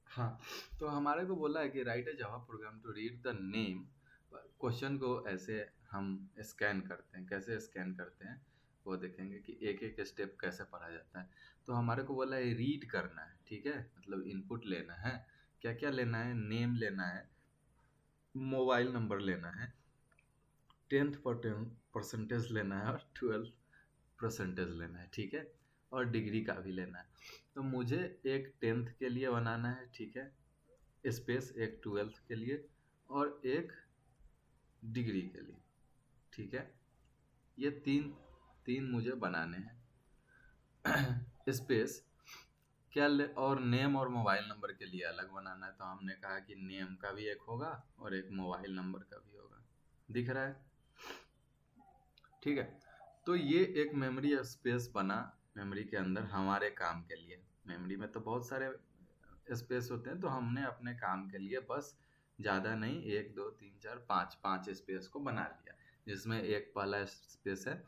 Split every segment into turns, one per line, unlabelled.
हाँ, तो हमारे को बोला है कि write a Java program to read the name. Question को ऐसे हम स्कैन करते हैं। कैसे स्कैन करते हैं वो देखेंगे कि एक एक स्टेप कैसे पढ़ा जाता है। तो हमारे को बोला है रीड करना है, ठीक है, मतलब इनपुट लेना है। क्या क्या लेना है? नेम लेना है, मोबाइल नंबर लेना है, 10th परसेंटेज लेना है और 12th परसेंटेज लेना है, ठीक है, और डिग्री का भी लेना है। तो मुझे एक 10th के लिए बनाना है, ठीक है, स्पेस एक 12th के लिए और एक डिग्री के लिए, ठीक है। ये तीन तीन मुझे बनाने हैं। स्पेस क्या ले, और नेम और मोबाइल नंबर के लिए अलग बनाना है। तो हमने कहा कि नेम का भी एक होगा और एक मोबाइल नंबर का भी होगा। दिख रहा है? ठीक है। तो ये एक मेमोरी स्पेस बना मेमोरी के अंदर हमारे काम के लिए। मेमोरी में तो बहुत सारे स्पेस होते हैं, तो हमने अपने काम के लिए बस ज़्यादा नहीं, एक दो तीन चार पाँच पाँच स्पेस को बना लिया। जिसमें एक पहला स्पेस है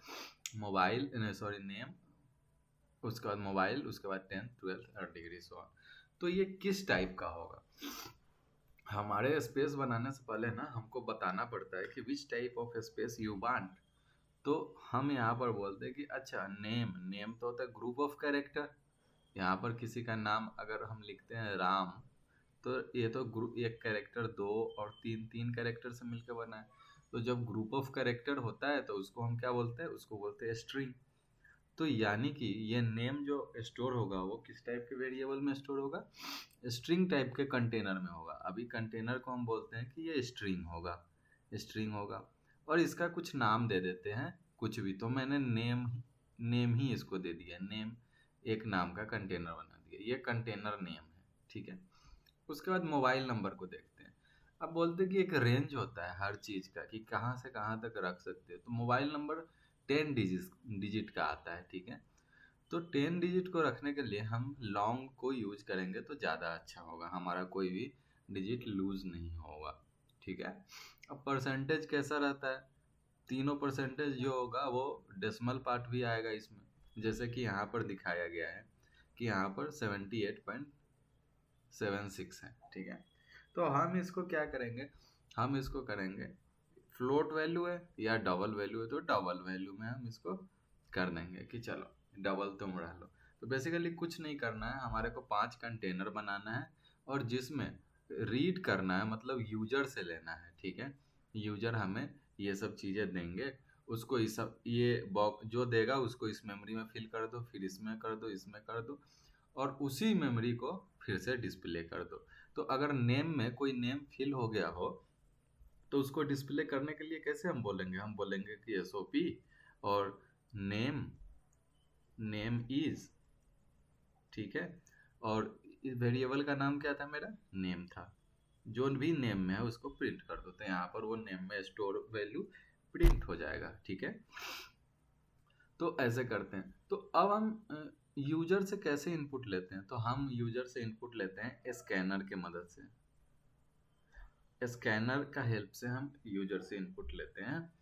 मोबाइल, सॉरी नेम, उसके बाद मोबाइल, उसके बाद 10th 12th और डिग्री सो ऑन। तो ये किस टाइप का होगा? हमारे स्पेस बनाने से पहले ना हमको बताना पड़ता है कि which type of space you want. तो हम यहाँ पर बोलते हैं कि अच्छा नेम, नेम तो होता है ग्रुप ऑफ कैरेक्टर। यहाँ पर किसी का नाम अगर हम लिखते हैं राम, तो ये तो ग्रुप, एक कैरेक्टर दो और तीन, तीन कैरेक्टर से मिलकर बना है। तो जब ग्रुप ऑफ कैरेक्टर होता है तो उसको हम क्या बोलते हैं? उसको बोलते हैं स्ट्रिंग। तो यानी कि ये नेम जो स्टोर होगा वो किस टाइप के वेरिएबल में स्टोर होगा? स्ट्रिंग टाइप के कंटेनर में होगा। अभी कंटेनर को हम बोलते हैं कि ये स्ट्रिंग होगा, स्ट्रिंग होगा। और इसका कुछ नाम दे देते हैं, कुछ भी। तो मैंने नेम, नेम ही इसको दे दिया। नेम एक नाम का कंटेनर बना दिया, ये कंटेनर नेम है, ठीक है। उसके बाद मोबाइल नंबर को देखते हैं। अब बोलते हैं कि एक रेंज होता है हर चीज़ का कि कहाँ से कहाँ तक रख सकते हो। तो मोबाइल नंबर 10 डिजिट का आता है, ठीक है। तो 10 डिजिट को रखने के लिए हम लॉन्ग को यूज करेंगे तो ज़्यादा अच्छा होगा, हमारा कोई भी डिजिट लूज नहीं होगा, ठीक है। अब परसेंटेज कैसा रहता है? तीनों परसेंटेज जो होगा वो डेसिमल पार्ट भी आएगा इसमें। जैसे कि यहाँ पर दिखाया गया है कि यहाँ पर 78.76 है, ठीक है। तो हम इसको क्या करेंगे? हम इसको करेंगे, फ्लोट वैल्यू है या डबल वैल्यू है तो डबल वैल्यू में हम इसको कर देंगे कि चलो डबल तुम रह लो। तो बेसिकली कुछ नहीं करना है, हमारे को 5 कंटेनर बनाना है और जिसमें रीड करना है, मतलब यूजर से लेना है, ठीक है। यूजर हमें ये सब चीज़ें देंगे, उसको इस सब ये बॉक्स जो देगा उसको इस मेमोरी में फिल कर दो, फिर इसमें कर दो, इसमें कर दो, और उसी मेमोरी को फिर से डिस्प्ले कर दो। तो अगर नेम में कोई नेम फिल हो गया हो तो उसको डिस्प्ले करने के लिए कैसे हम बोलेंगे? हम बोलेंगे कि एसओपी और नेम, नेम इज, ठीक है। और इस वेरिएबल का नाम क्या था? मेरा नेम था। जो भी नेम में है उसको प्रिंट कर दो, तो यहाँ पर वो नेम में स्टोर वैल्यू प्रिंट हो जाएगा, ठीक है। तो ऐसे करते हैं। तो अब हम यूजर से कैसे इनपुट लेते हैं? तो हम यूजर से इनपुट लेते हैं स्कैनर के मदद से। स्कैनर का हेल्प से हम यूजर से इनपुट लेते हैं।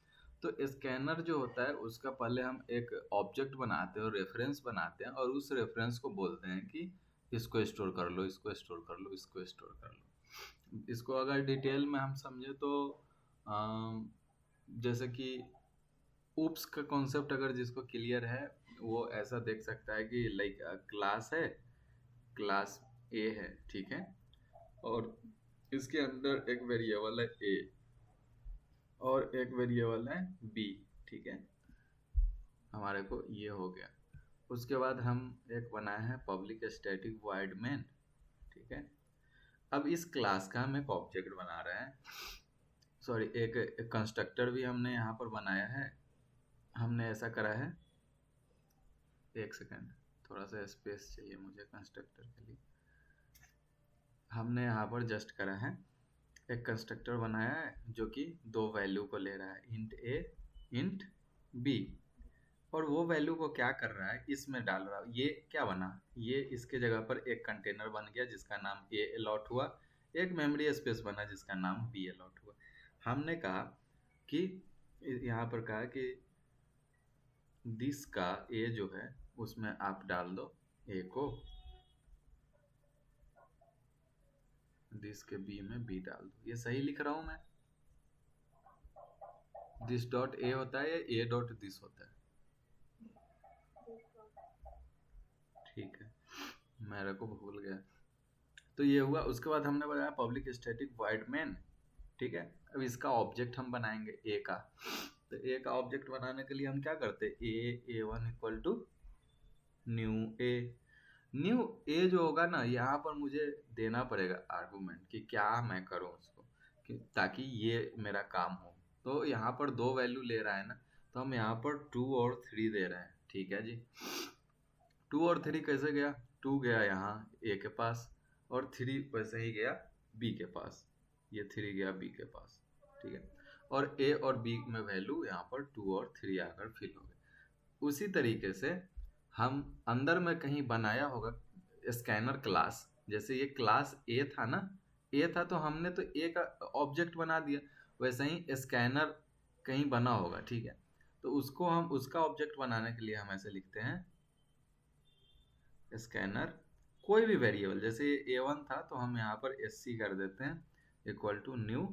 तो स्कैनर जो होता है उसका पहले हम एक ऑब्जेक्ट बनाते हैं और रेफरेंस बनाते हैं और उस रेफरेंस को बोलते हैं कि इसको स्टोर कर लो, इसको स्टोर कर लो, इसको स्टोर कर लो। इसको अगर डिटेल में हम समझे तो अम, जैसे कि उप्स का कॉन्सेप्ट अगर जिसको क्लियर है वो ऐसा देख सकता है कि लाइक क्लास है, क्लास ए है, ठीक है, और इसके अंदर एक वेरिएबल है ए और एक वेरिएबल है बी, ठीक है। हमारे को ये हो गया। उसके बाद हम एक बनाए हैं पब्लिक स्टैटिक वॉइड मेन, ठीक है। अब इस क्लास का हम एक ऑब्जेक्ट बना रहे हैं, सॉरी एक कंस्ट्रक्टर भी हमने यहाँ पर बनाया है। हमने ऐसा करा है, एक सेकेंड, थोड़ा सा स्पेस चाहिए मुझे कंस्ट्रक्टर के लिए। हमने यहाँ पर जस्ट करा है, एक कंस्ट्रक्टर बनाया है जो कि दो वैल्यू को ले रहा है, इंट ए, इंट बी। और वो वैल्यू को क्या कर रहा है, इसमें डाल रहा है। ये क्या बना? ये इसके जगह पर एक कंटेनर बन गया जिसका नाम ए अलॉट हुआ, एक मेमोरी स्पेस बना जिसका नाम बी अलॉट हुआ। हमने कहा कि यहाँ पर कहा कि दिस का ए जो है उसमें आप डाल दो ए को, दिस के बी में बी डाल दो। ये सही लिख रहा हूं मैं? दिस डॉट ए होता है या ए डॉट दिस होता है? ठीक है, मेरे को भूल गया। तो ये हुआ। उसके बाद हमने बनाया पब्लिक स्टैटिक वॉइड मेन। ठीक है, अब इसका ऑब्जेक्ट हम बनाएंगे ए का। तो ए का ऑब्जेक्ट बनाने के लिए हम क्या करते हैं, A one equal to new A. New A जो होगा ना, यहाँ पर मुझे देना पड़ेगा आर्गुमेंट कि क्या मैं करूँ उसको, ताकि ये मेरा काम हो। तो यहाँ पर दो वैल्यू ले रहा है ना, तो हम यहाँ पर 2 और 3 दे रहे हैं। ठीक है जी। 2 और 3 कैसे गया, 2 गया यहाँ ए के पास और 3 वैसे ही गया बी के पास, ये 3 गया बी के पास। ठीक है, और ए और बी में वैल्यू यहाँ पर 2 और 3 आकर फिल हो गए। उसी तरीके से हम अंदर में कहीं बनाया होगा स्कैनर क्लास। जैसे ये क्लास ए था ना, ए था तो हमने तो ए का ऑब्जेक्ट बना दिया। वैसे ही स्कैनर कहीं बना होगा। ठीक है, तो उसको हम उसका ऑब्जेक्ट बनाने के लिए हम ऐसे लिखते हैं स्कैनर कोई भी वेरिएबल। जैसे ए वन था तो हम यहाँ पर एस सी कर देते हैं इक्वल टू न्यू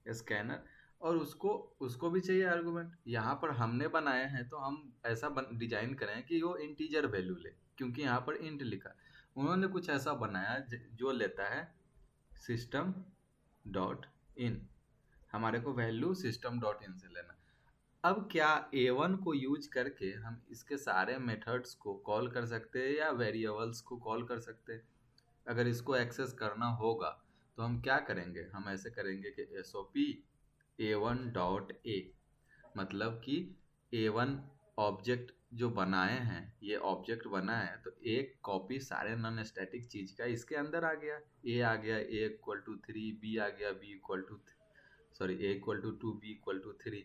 स्कैनर, और उसको उसको भी चाहिए आर्गुमेंट। यहाँ पर हमने बनाए हैं तो हम ऐसा डिजाइन करें कि वो इंटीजर वैल्यू ले, क्योंकि यहाँ पर इंट लिखा। उन्होंने कुछ ऐसा बनाया जो लेता है सिस्टम डॉट इन, हमारे को वैल्यू सिस्टम डॉट इन से लेना। अब क्या A1 को यूज करके हम इसके सारे मेथड्स को कॉल कर सकते हैं या वेरिएबल्स को कॉल कर सकते हैं? अगर इसको एक्सेस करना होगा तो हम क्या करेंगे, हम ऐसे करेंगे कि SOP A1 डॉट ए, मतलब कि A1 ऑब्जेक्ट जो बनाए हैं, ये ऑब्जेक्ट बना है तो एक कॉपी सारे नॉन स्टैटिक चीज का इसके अंदर आ गया। ए आ गया ए इक्वल टू 3, बी आ गया B equal to sorry A equal to 2, B equal to 3।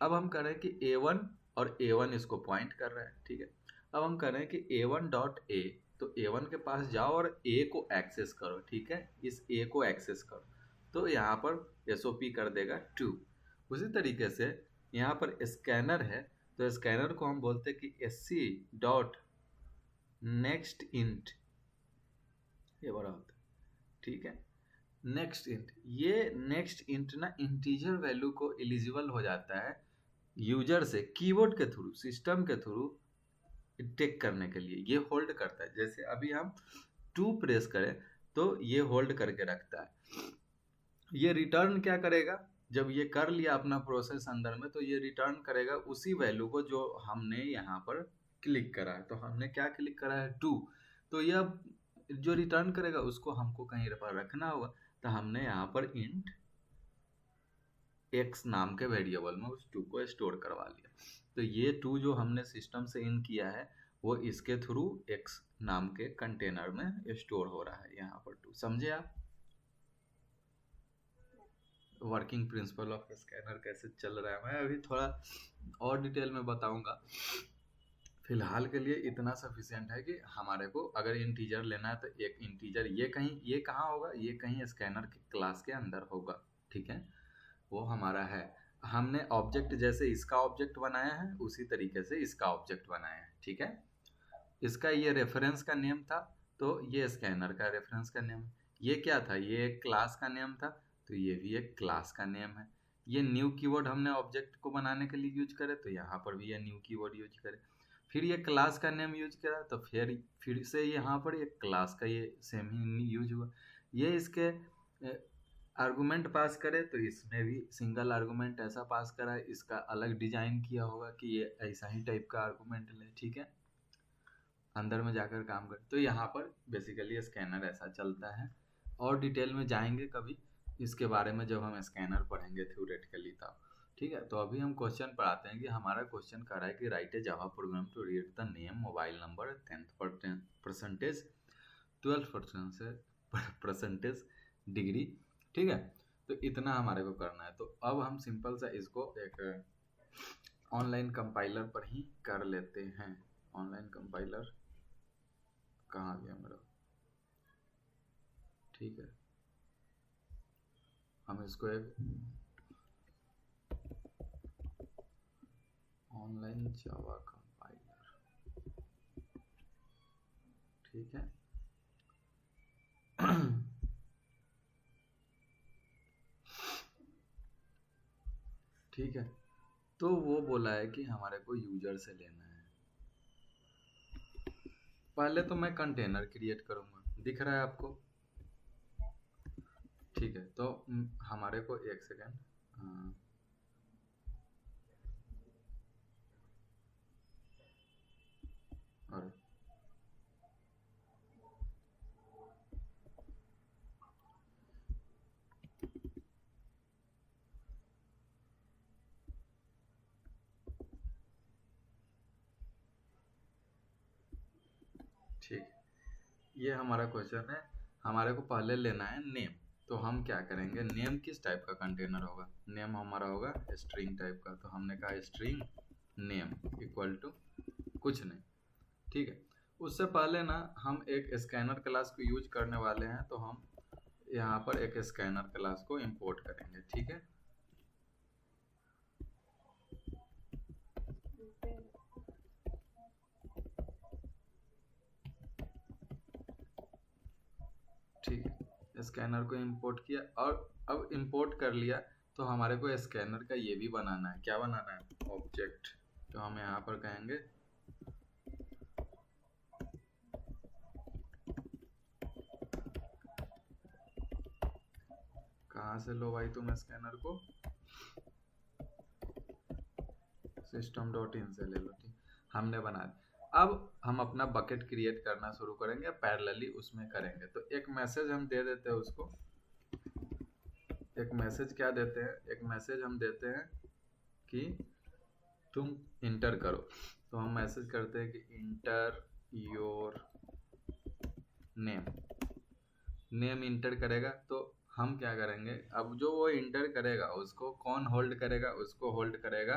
अब हम कह रहे हैं कि A1 और A1 इसको पॉइंट कर रहा है। ठीक है, अब हम कह रहे हैं कि A1 डॉट ए, तो A1 के पास जाओ और A को एक्सेस करो। ठीक है, इस A को एक्सेस करो तो यहाँ पर SOP कर देगा 2। उसी तरीके से यहाँ पर स्कैनर है तो स्कैनर को हम बोलते हैं कि SC डॉट नेक्स्ट इंट, ये बड़ा होता है। ठीक है, नेक्स्ट इंट, ये नेक्स्ट इंट ना इंटीजर वैल्यू को एलिजिबल हो जाता है यूजर से कीबोर्ड के थ्रू, सिस्टम के थ्रू टेक करने के लिए। ये होल्ड करता है। जैसे अभी हम 2 प्रेस करें तो ये होल्ड करके रखता है। ये रिटर्न क्या करेगा, जब ये कर लिया अपना प्रोसेस अंदर में, तो ये रिटर्न करेगा उसी वैल्यू को जो हमने यहाँ पर क्लिक करा है। तो हमने क्या क्लिक करा है 2, तो यह जो रिटर्न करेगा उसको हमको कहीं पर रखना होगा। तो हमने यहाँ पर इंट एक्स नाम के वेरिएबल में उस 2 को स्टोर करवा लिया। तो ये 2 जो हमने सिस्टम से इन किया है वो इसके थ्रू एक्स नाम के कंटेनर में स्टोर हो रहा है। यहाँ पर 2 समझे आप वर्किंग प्रिंसिपल ऑफ स्कैनर कैसे चल रहा है। मैं अभी थोड़ा और डिटेल में बताऊंगा, फिलहाल के लिए इतना सफिशिएंट है कि हमारे को अगर इंटीजर लेना है तो एक इंटीजर ये कहीं, ये कहाँ होगा, ये कहीं स्कैनर के क्लास के अंदर होगा। ठीक है, वो हमारा है। हमने ऑब्जेक्ट जैसे इसका ऑब्जेक्ट बनाया है उसी तरीके से इसका ऑब्जेक्ट बनाया है। ठीक है, इसका ये रेफरेंस का नेम था तो ये स्कैनर का रेफरेंस का नेम। ये क्या था, ये एक क्लास का नेम था तो ये भी एक क्लास का नेम है। ये न्यू कीवर्ड हमने ऑब्जेक्ट को बनाने के लिए यूज करे तो यहाँ पर भी ये न्यू कीवर्ड यूज करे। फिर ये क्लास का नेम यूज करा तो फिर से यहाँ पर एक क्लास का ये सेम ही यूज हुआ। ये इसके आर्गुमेंट पास करे तो इसमें भी सिंगल आर्गुमेंट ऐसा पास करा है, इसका अलग डिजाइन किया होगा कि ये ऐसा ही टाइप का आर्गुमेंट ले। ठीक है, अंदर में जाकर काम कर। तो यहाँ पर बेसिकली स्कैनर ऐसा चलता है। और डिटेल में जाएंगे कभी इसके बारे में जब हम स्कैनर पढ़ेंगे थ्योरेटिकली तब। ठीक है, तो अभी हम क्वेश्चन पढ़ाते हैं कि हमारा क्वेश्चन कर रहा है कि write A Java program to read the name, mobile number, 10th percentage, 12th percentage, degree. ठीक है, तो इतना हमारे को करना है। तो अब हम सिंपल सा इसको एक ऑनलाइन कंपाइलर पर ही कर लेते हैं। ऑनलाइन कंपाइलर कहाँ गया मेरा? ठीक है, हम इसको एक ऑनलाइन जावा कंपाइलर, ठीक है। ठीक है, तो वो बोला है कि हमारे को यूजर से लेना है। पहले तो मैं कंटेनर क्रिएट करूंगा, दिख रहा है आपको? ठीक है, तो हमारे को एक सेकेंड, और ठीक, ये हमारा क्वेश्चन है। हमारे को पहले लेना है नेम, तो हम क्या करेंगे, नेम किस टाइप का कंटेनर होगा? नेम हमारा होगा स्ट्रिंग टाइप का, तो हमने कहा स्ट्रिंग नेम इक्वल टू कुछ नहीं, ठीक है। उससे पहले ना हम एक स्कैनर क्लास को यूज करने वाले हैं, तो हम यहाँ पर एक स्कैनर क्लास को इंपोर्ट करेंगे, ठीक है। ठीक है, स्कैनर को इंपोर्ट किया, और अब इंपोर्ट कर लिया तो हमारे को स्कैनर का ये भी बनाना है। क्या बनाना है? ऑब्जेक्ट। तो हम यहाँ पर कहेंगे कहाँ से लो भाई तुम स्कैनर को, system.in से ले लो, ठीक। हमने बना दिया। अब हम अपना बकेट क्रिएट करना शुरू करेंगे, पैरेलली उसमें करेंगे। तो एक मैसेज हम दे देते हैं उसको, एक मैसेज क्या देते हैं, एक मैसेज हम देते हैं कि तुम इंटर करो। तो हम मैसेज करते हैं कि inter your name. Name inter करेगा, तो हम क्या करेंगे, अब जो वो इंटर करेगा उसको कौन होल्ड करेगा? उसको होल्ड करेगा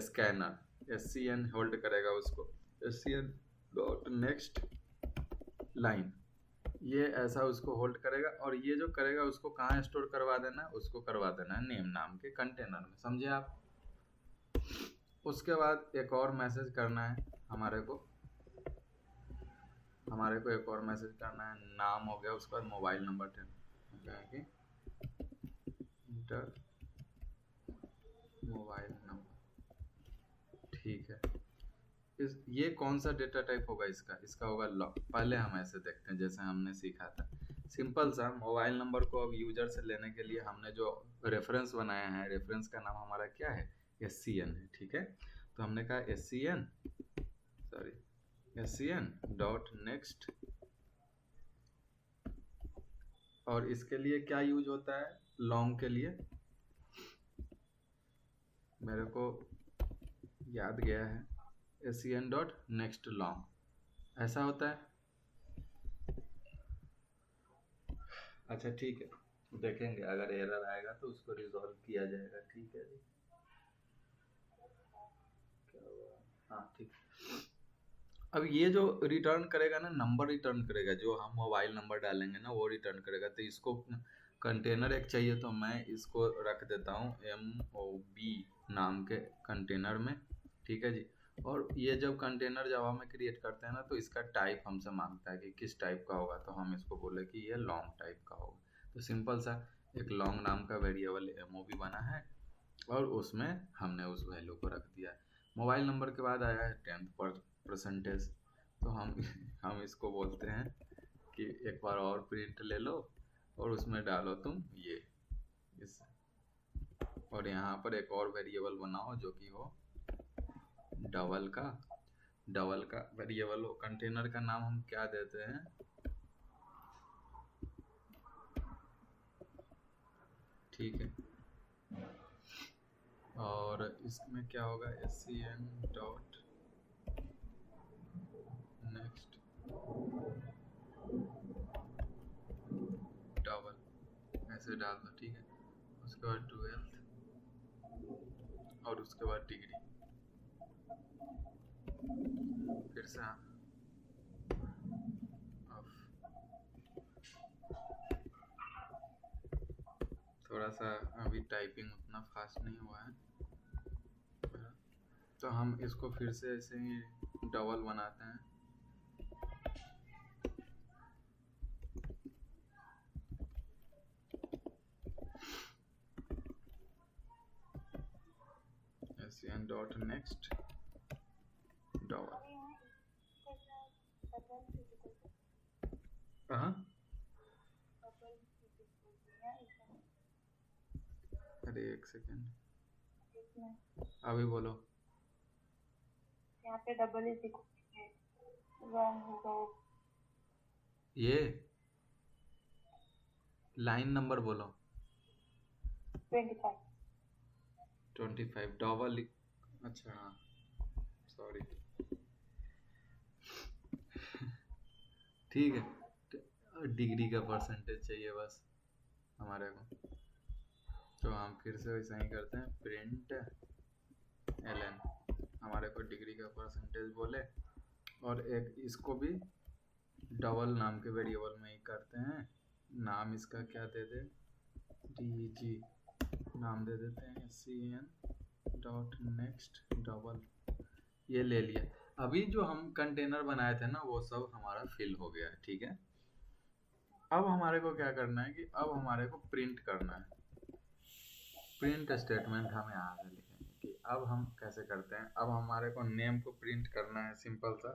स्कैनर, SCN होल्ड करेगा उसको, SCN डॉट नेक्स्ट लाइन, ये ऐसा उसको होल्ड करेगा। और ये जो करेगा उसको कहाँ स्टोर करवा देना है? उसको करवा देना है नेम नाम के कंटेनर में, समझे आप? उसके बाद एक और मैसेज करना है हमारे को एक और मैसेज करना है। नाम हो गया, उसके बाद मोबाइल नंबर कि इंटर मोबाइल नंबर, ठीक है। ये कौन सा डेटा टाइप होगा इसका होगा लॉग। पहले हम ऐसे देखते हैं जैसे हमने सीखा था, सिंपल सा। मोबाइल नंबर को अब यूजर से लेने के लिए हमने जो रेफरेंस बनाया है, रेफरेंस का नाम हमारा क्या है? SCN है, ठीक है। तो हमने कहा SCN डॉट नेक्स्ट, और इसके लिए क्या यूज होता है? लॉन्ग के लिए मेरे को याद गया है, SCN डॉट नेक्स्ट लॉन्ग, ऐसा होता है। अच्छा ठीक है, देखेंगे अगर एरर आएगा तो उसको रिजॉल्व किया जाएगा, ठीक है जी। क्या हुआ? हाँ ठीक। अब ये जो रिटर्न करेगा ना, नंबर रिटर्न करेगा, जो हम मोबाइल नंबर डालेंगे ना वो रिटर्न करेगा। तो इसको कंटेनर एक चाहिए, तो मैं इसको रख देता हूँ MOB नाम के कंटेनर में, ठीक है जी। और ये जब कंटेनर जावा में क्रिएट करते हैं ना, तो इसका टाइप हमसे मांगता है कि किस टाइप का होगा, तो हम इसको बोले कि ये लॉन्ग टाइप का होगा। तो सिंपल सा एक लॉन्ग नाम का वेरिएबल MOB बना है, और उसमें हमने उस वैल्यू को रख दिया। मोबाइल नंबर के बाद आया है 10th परसेंटेज, तो हम इसको बोलते हैं कि एक बार और प्रिंट ले लो और उसमें डालो तुम ये इस, और यहाँ पर एक और वेरिएबल बनाओ जो कि हो डबल का वेरिएबल हो। कंटेनर का नाम हम क्या देते हैं? ठीक है, और इसमें क्या होगा? SCN डॉट नेक्स्ट डबल, ऐसे डाल दो, ठीक है। उसके बाद 12th, और उसके बाद डिग्री, फिर से ऑफ। थोड़ा सा अभी टाइपिंग उतना फास्ट नहीं हुआ है, तो हम इसको फिर से ऐसे ही डबल बनाते हैं। SCN dot next double. हाँ, अरे एक सेकेंड, अभी बोलो।
यहाँ पे डबल इज रॉन्ग होगा।
ये लाइन नंबर बोलो।
25
25 डबल। अच्छा हाँ, सॉरी। ठीक है, डिग्री का परसेंटेज चाहिए बस हमारे को, तो हम फिर से वैसा ही करते हैं, प्रिंट ln, हमारे को डिग्री का परसेंटेज बोले, और एक इसको भी डबल नाम के वेरिएबल में ही करते हैं। नाम इसका क्या दे दे, DG नाम दे देते हैं, SCN डॉट नेक्स्ट डबल। ये ले लिया। अभी जो हम कंटेनर बनाए थे ना, वो सब हमारा फिल हो गया है, ठीक है। अब हमारे को क्या करना है कि अब हमारे को प्रिंट करना है। प्रिंट स्टेटमेंट हम यहाँ से लिखेंगे कि अब हम कैसे करते हैं। अब हमारे को नेम को प्रिंट करना है, सिंपल सा।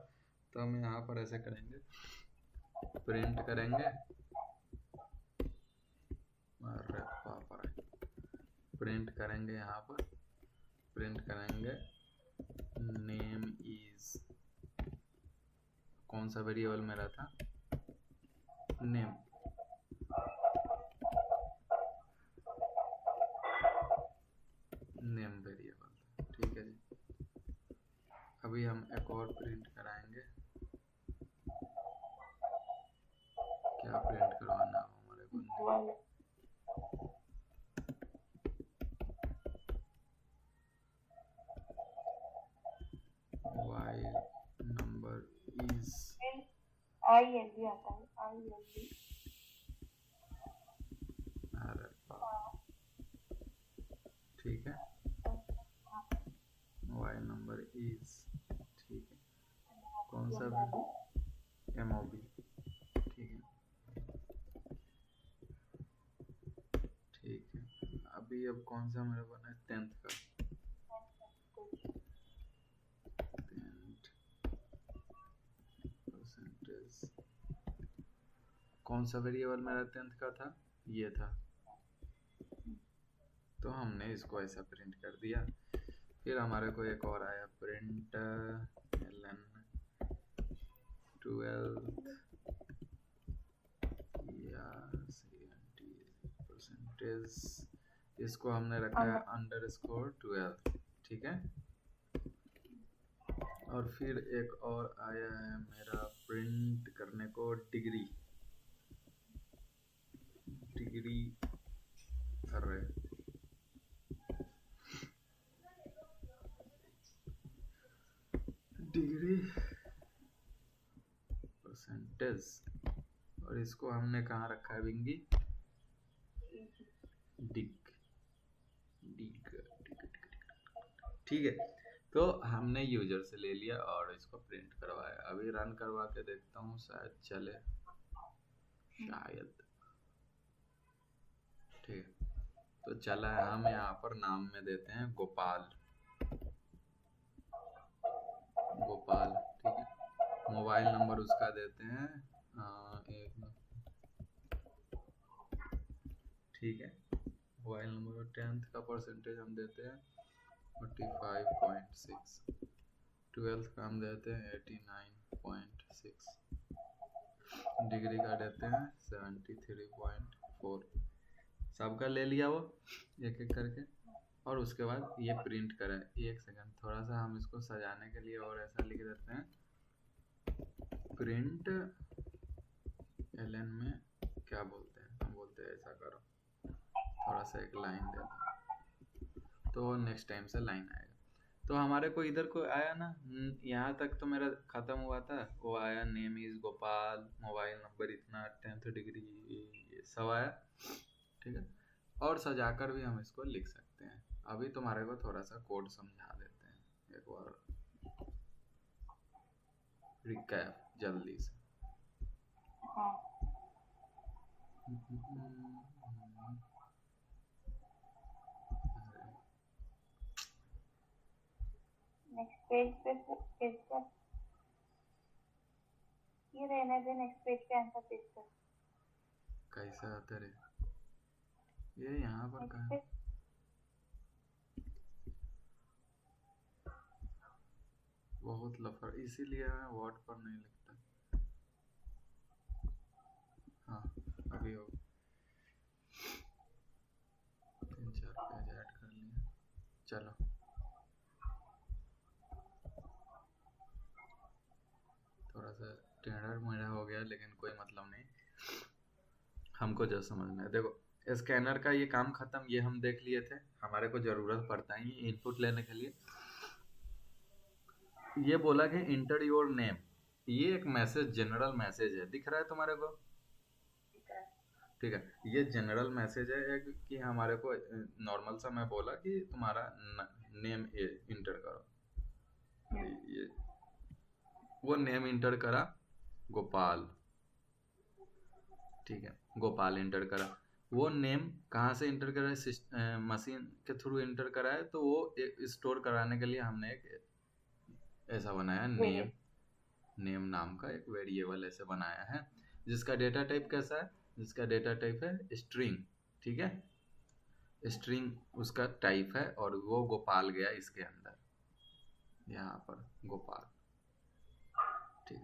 तो हम यहाँ पर ऐसे करेंगे, प्रिंट करेंगे, अरे बाप रे, प्रिंट करेंगे यहाँ पर, प्रिंट करेंगे नेम इज, कौन सा वेरिएबल मेरा था, नेम, नेम वेरिएबल, ठीक है जी। अभी हम एक और प्रिंट कराएंगे, क्या प्रिंट करवाना है हमारे को, वाइल नंबर इज,
ILD आता है, ILD।
अरे बाप, ठीक है, वाइल नंबर इज, ठीक है, कौन सा MOB, ठीक है, ठीक है। अभी अब कौन सा मेरा बना है, 10th का, 10th परसेंटेज, कौन सा वेरिएबल मेरा 10th का था, ये था। तो हमने इसको ऐसा प्रिंट कर दिया। फिर हमारे को एक और आया, प्रिंट ln 12th या परसेंटेज, इसको हमने रखा है _12, ठीक है। और फिर एक और आया है मेरा प्रिंट करने को, डिग्री, डिग्री अरे डिग्री परसेंटेज, और इसको हमने कहाँ रखा है बिंगी, डिग, डिग, ठीक है। तो हमने यूजर से ले लिया और इसको प्रिंट करवाया। अभी रन करवा के देखता हूँ, शायद चले, शायद, ठीक है। तो चला है, हम यहाँ पर नाम में देते हैं गोपाल, गोपाल, ठीक है। मोबाइल नंबर उसका देते हैं ठीक है, मोबाइल नंबर, 10th का परसेंटेज हम देते हैं 45.6, 12th का हम देते हैं 89.6, डिग्री का देते हैं 73.4। सबका ले लिया वो एक एक करके, और उसके बाद ये प्रिंट करें। एक सेकंड, थोड़ा सा हम इसको सजाने के लिए और ऐसा लिख देते हैं, प्रिंट ln में क्या बोलते हैं, हम बोलते हैं ऐसा करो, थोड़ा सा एक लाइन दे दो, तो नेक्स्ट टाइम से लाइन आएगा। तो हमारे को इधर को आया ना, यहाँ तक तो मेरा खत्म हुआ था, वो आया name is Gopal, mobile number इतना, 10th डिग्री, ये सब आया, ठीक है। और सजाकर भी हम इसको लिख सकते हैं। अभी तुम्हारे को थोड़ा सा कोड समझा देते हैं, एक बार रिकैप जल्दी से।
हाँ नेक्स्ट पेज पे पेज पर ये रहने दे, नेक्स्ट पेज पे आंसर पेज पर।
कैसे आते रे ये यहाँ पर
नेक्स्ट
कहाँ
पेज
बहुत लफड़, इसीलिए मैं वर्ड पर नहीं लिखता। हाँ अभी हो 3-4 पेज ऐड कर लिए। चलो थोड़ा सा टेढ़ा मेढ़ा हो गया लेकिन कोई मतलब नहीं, हमको जो समझना है। देखो स्कैनर का ये काम खत्म, ये हम देख लिए थे, हमारे को ज़रूरत पड़ता है इनपुट लेने के लिए। ये बोला कि इंटर योर नेम, ये एक मैसेज, जनरल मैसेज है, दिख रहा है तुम्हारे को? ठीक है, ये जनरल मैसेज है कि हमारे को नॉर्मल सा मैं बोला कि तुम्हारा नेम इंटर करो। ये वो नेम इंटर करा गोपाल, ठीक है, गोपाल इंटर करा। वो नेम कहाँ से इंटर करा है? मशीन के थ्रू इंटर करा है, तो वो स्टोर कराने के लिए हमने एक ऐसा बनाया नेम, नेम नाम का एक वेरिएबल ऐसे बनाया है, जिसका डेटा टाइप कैसा है? जिसका डेटा टाइप है स्ट्रिंग, ठीक है, स्ट्रिंग उसका टाइप है, और वो गोपाल गया इसके अंदर, यहाँ पर गोपाल, ठीक।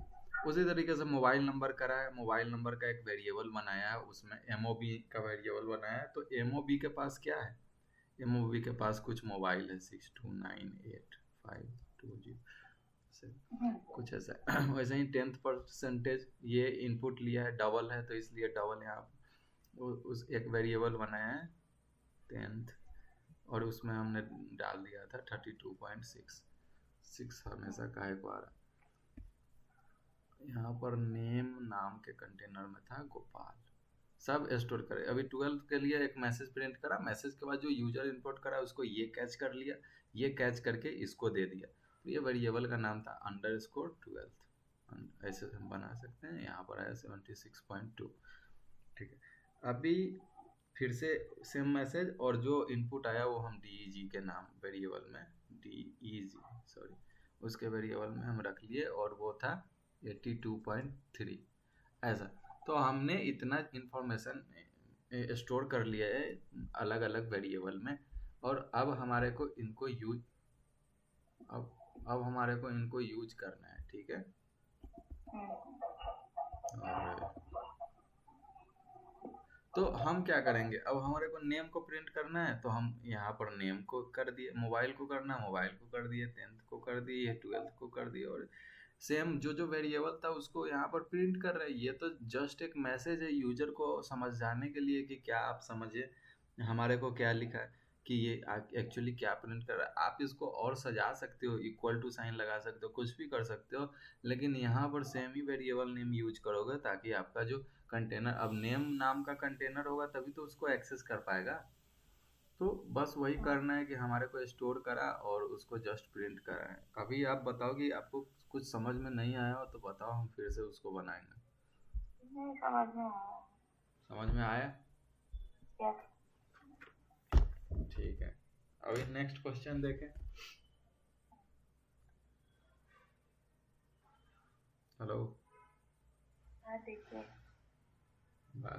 उसी तरीके से मोबाइल नंबर करा है, मोबाइल नंबर का एक वेरिएबल बनाया है, उसमें MOB का वेरिएबल बनाया है। तो MOB के पास क्या है? MOB के पास कुछ मोबाइल है 62985207, कुछ ऐसा वैसे ही 10th परसेंटेज ये इनपुट लिया है, डबल है तो इसलिए डबल यहाँ उस एक वेरिएबल बनाया है 10th, और उसमें हमने डाल दिया था 32.6 हमेशा काहे को आ रहा, यहाँ पर नेम नाम के कंटेनर में था गोपाल, सब स्टोर करे। अभी 12th के लिए एक मैसेज प्रिंट करा, मैसेज के बाद जो यूजर इनपुट करा उसको ये कैच कर लिया, ये कैच करके इसको दे दिया, तो ये वेरिएबल का नाम था _12th, ऐसे हम बना सकते हैं। यहाँ पर आया 76.2, ठीक है। अभी फिर से सेम मैसेज, और जो इनपुट आया वो हम DEG के नाम वेरिएबल में, DEG सॉरी, उसके वेरिएबल में हम रख लिए, और वो था 82.3 ऐसा। तो हमने इतना इंफॉर्मेशन स्टोर कर लिया है अलग अलग वेरिएबल में, और अब हमारे को इनको यूज अब हमारे को इनको यूज करना है, ठीक है। और तो हम क्या करेंगे, अब हमारे को नेम को प्रिंट करना है, तो हम यहाँ पर नेम को कर दिए, मोबाइल को करना मोबाइल को कर दिए, 10th को कर दिए, 12th को कर दिए, और सेम जो जो वेरिएबल था उसको यहाँ पर प्रिंट कर रहे हैं। ये तो जस्ट एक मैसेज है यूजर को समझ जाने के लिए कि क्या आप समझे हमारे को क्या लिखा है, कि ये एक्चुअली क्या प्रिंट कर रहा है। आप इसको और सजा सकते हो, इक्वल टू साइन लगा सकते हो, कुछ भी कर सकते हो, लेकिन यहाँ पर सेम ही वेरिएबल नेम यूज करोगे, ताकि आपका जो कंटेनर, अब नेम नाम का कंटेनर होगा तभी तो उसको एक्सेस कर पाएगा। तो बस वही करना है कि हमारे को स्टोर करा और उसको जस्ट प्रिंट करा है। अभी आप बताओ कि आपको कुछ समझ में नहीं आया हो तो बताओ, हम फिर से उसको बनाएंगे।
नहीं समझ में आया।
समझ में आया?
यस।
ठीक है, अभी नेक्स्ट क्वेश्चन देखें। हेलो,
हाँ देखिए।
वाह,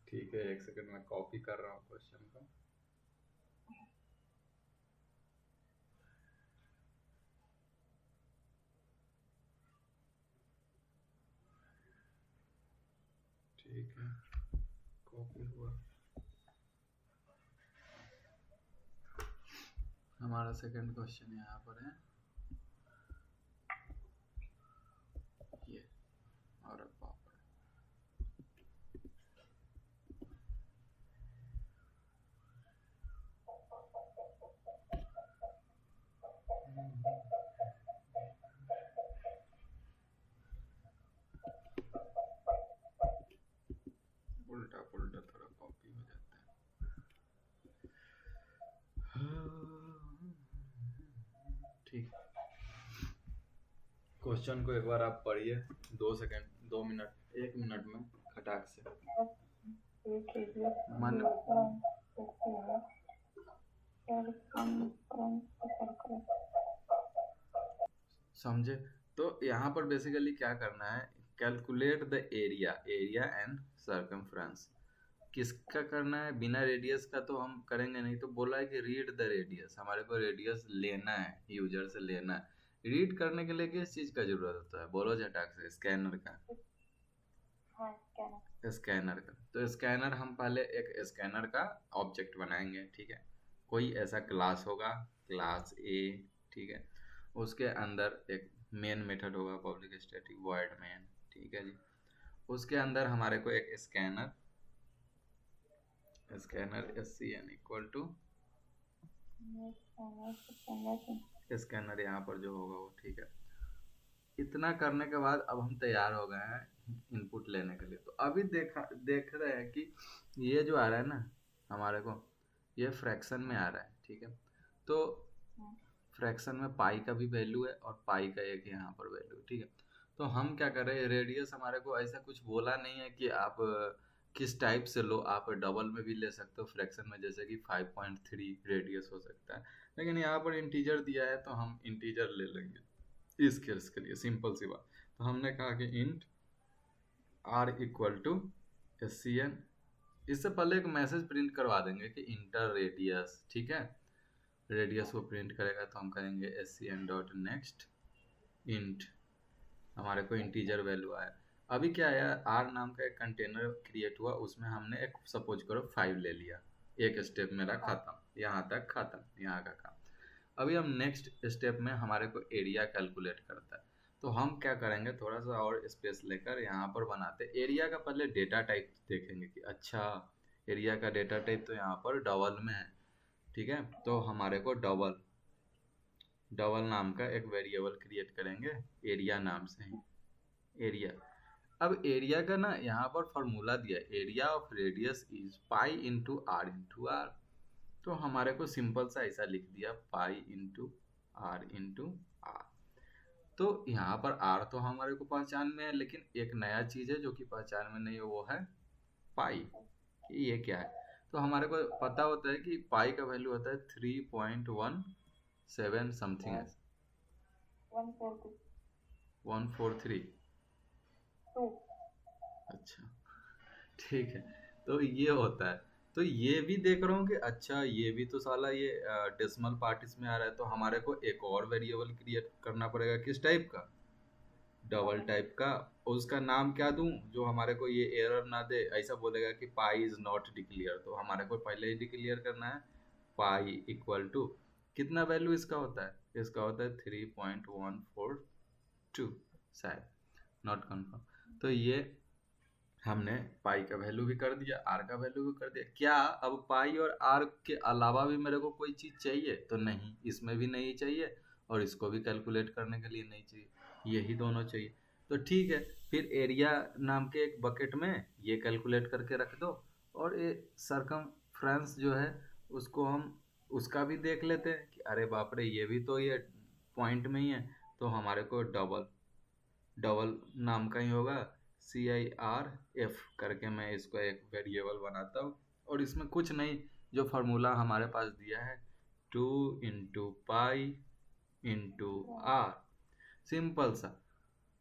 ठीक है, एक सेकंड में कॉपी कर रहा हूँ क्वेश्चन को। ठीक है, कॉपी हुआ। हमारा सेकंड क्वेश्चन यहाँ पर है ये, और पापड़। उल्टा पुल्टा थोड़ा कॉपी हो जाता है। क्वेश्चन को एक बार आप पढ़िए, 2 सेकंड 2 मिनट 1 मिनट में खटाक से मन समझे। तो यहाँ पर बेसिकली क्या करना है, calculate the area and circumference. किसका करना है, बिना रेडियस का तो हम करेंगे नहीं, तो बोला है कि रीड द रेडियस, हमारे को रेडियस लेना है, यूजर से लेना है। रीड करने के लिए किस चीज का जरूरत होता है, बोलो झटाक से, स्कैनर का। स्कैनर का, तो स्कैनर हम पहले एक स्कैनर का ऑब्जेक्ट बनाएंगे, ठीक है। कोई ऐसा क्लास होगा, क्लास ए, ठीक है। उसके अंदर एक मेन मेथड होगा, पब्लिक स्टैटिक वॉइड मेन, ठीक है जी। उसके अंदर हमारे को एक scanner SCN equal to scanner यहाँ पर जो होगा वो, ठीक है। इतना करने के बाद अब हम तैयार हो गए हैं इनपुट लेने के लिए। तो अभी देख रहे हैं कि ये जो आ रहा है ना हमारे को, ये फ्रैक्शन में आ रहा है, ठीक है। तो फ्रैक्शन में पाई का भी वैल्यू है और पाई का एक यहाँ पर वैल्यू, ठीक है। तो हम क्या करें, रेडियस हमारे को ऐसा कुछ बोला नहीं है कि आप किस टाइप से लो, आप डबल में भी ले सकते हो फ्रैक्शन में, जैसे कि 5.3 रेडियस हो सकता है, लेकिन यहाँ पर इंटीजर दिया है तो हम इंटीजर ले लेंगे इस केस के लिए, सिंपल सी बात। तो हमने कहा कि int r equal to SCN, इससे पहले एक मैसेज प्रिंट करवा देंगे कि इंटर रेडियस, ठीक है। रेडियस को प्रिंट करेगा तो हम करेंगे SCN डॉट नेक्स्ट इंट, हमारे को इंटीजर वैल्यू आया। अभी क्या आया, r नाम का एक कंटेनर क्रिएट हुआ, उसमें हमने एक सपोज करो 5 ले लिया, एक स्टेप मेरा खत्म, यहाँ तक खत्म, यहाँ का काम। अभी हम नेक्स्ट स्टेप में हमारे को एरिया कैलकुलेट करता है, तो हम क्या करेंगे, थोड़ा सा और स्पेस लेकर यहाँ पर बनाते। एरिया का पहले डेटा टाइप देखेंगे कि अच्छा एरिया का डेटा टाइप तो यहाँ पर डबल में है, ठीक है। तो हमारे को डबल नाम का एक वेरिएबल क्रिएट करेंगे एरिया नाम से ही, एरिया। अब एरिया का ना यहाँ पर फॉर्मूला दिया, area of radius is pi into r into r. तो हमारे को सिंपल सा ऐसा लिख दिया, pi into r into r. तो यहाँ पर आर तो हमारे को पहचान में है, लेकिन एक नया चीज है जो कि पहचान में नहीं है, वो है पाई, कि ये क्या है। तो हमारे को पता होता है कि पाई का वैल्यू होता है 3.17 समथिंग है, 143। अच्छा ठीक है, तो ये होता है। तो ये भी देख रहा हूँ कि अच्छा ये भी तो साला ये डेसिमल पार्ट इसमें आ रहा है, तो हमारे को एक और वेरिएबल क्रिएट करना पड़ेगा, किस टाइप का, डबल टाइप का। उसका नाम क्या दूं जो हमारे को ये एरर ना दे, ऐसा बोलेगा कि पाई इज नॉट डिक्लेयर, तो हमारे को पहले ही डिक्लेयर करना है पाई इक्वल टू कितना वैल्यू इसका होता है, इसका होता है 3.142 शायद, नॉट कन्फर्म। तो ये हमने पाई का वैल्यू भी कर दिया, आर का वैल्यू भी कर दिया। क्या अब पाई और आर के अलावा भी मेरे को कोई चीज चाहिए, तो नहीं, इसमें भी नहीं चाहिए और इसको भी कैलकुलेट करने के लिए नहीं चाहिए, यही दोनों चाहिए। तो ठीक है, फिर एरिया नाम के एक बकेट में ये कैलकुलेट करके रख दो, और ये सरकमफ्रेंस जो है उसको हम उसका भी देख लेते हैं कि अरे बाप रे ये भी तो ये पॉइंट में ही है, तो हमारे को डबल नाम का ही होगा, CIRF करके मैं इसको एक वेरिएबल बनाता हूँ। और इसमें कुछ नहीं, जो फार्मूला हमारे पास दिया है 2 into pi into r, simple सा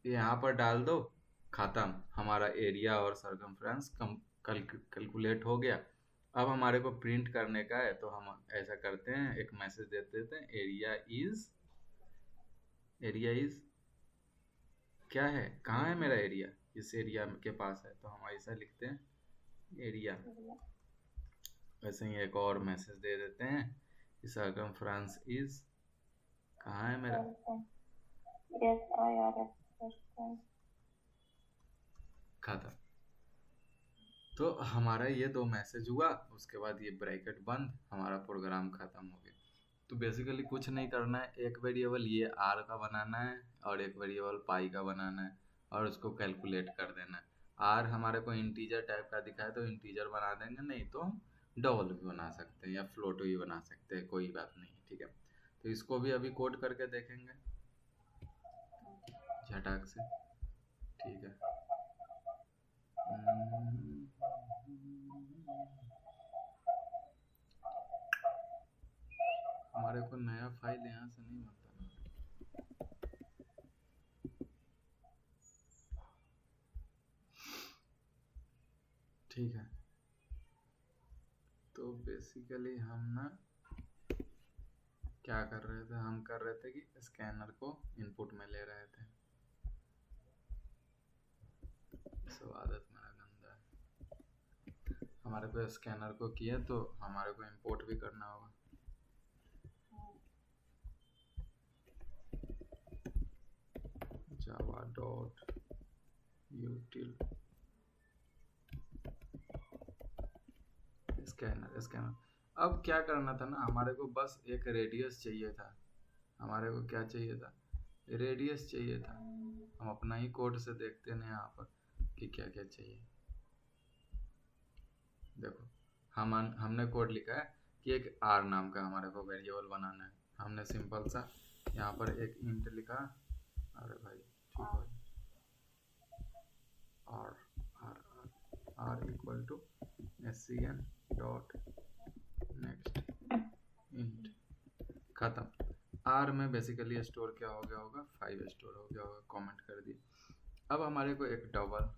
यहाँ पर डाल दो, खत्म, हमारा एरिया और सरकमफ्रेंस कैलकुलेट हो गया। अब हमारे को प्रिंट करने का है, तो हम ऐसा करते हैं, एक मैसेज दे देते हैं, एरिया इज क्या है, कहाँ है मेरा एरिया, इस एरिया के पास है, तो हम ऐसा लिखते हैं एरिया। वैसे ही एक और मैसेज दे देते हैं कि सरकमफ्रेंस इज, कहाँ है मेरा, खत्म। तो हमारा ये 2 मैसेज हुआ, उसके बाद ये ब्रैकेट बंद, हमारा प्रोग्राम खत्म हो गया। तो बेसिकली कुछ नहीं करना है, एक वेरिएबल ये आर का बनाना है और एक वेरिएबल पाई का बनाना है और उसको कैलकुलेट कर देना है। आर हमारे को इंटीजर टाइप का दिखा है तो इंटीजर बना देंगे, नहीं तो हम डबल भी बना सकते हैं या फ्लोट भी बना सकते हैं, कोई बात नहीं, ठीक है। तो इसको भी अभी कोड करके देखेंगे। झटाक से। ठीक है, हमारे को नया फाइल यहाँ से नहीं बनता ना। ठीक है, तो बेसिकली हम ना क्या कर रहे थे, हम कर रहे थे कि स्कैनर को इनपुट में ले रहे थे। सब आदत मेरा गंदा है। हमारे को स्कैनर को किया तो हमारे को इंपोर्ट भी करना होगा। java dot util scanner. अब क्या करना था ना, हमारे को बस एक रेडियस चाहिए था। हमारे को क्या चाहिए था, रेडियस चाहिए था। हम अपना ही कोड से देखते हैं यहाँ पर कि क्या क्या चाहिए। देखो हमने कोड लिखा है कि एक r नाम का हमारे को वेरिएबल बनाना है। हमने सिंपल सा यहाँ पर एक इंट लिखा। अरे भाई ठीक है, r equal to scn dot next int, खत्म। r में बेसिकली स्टोर क्या हो गया होगा, 5 स्टोर हो गया होगा, कमेंट कर दिए। अब हमारे को एक डबल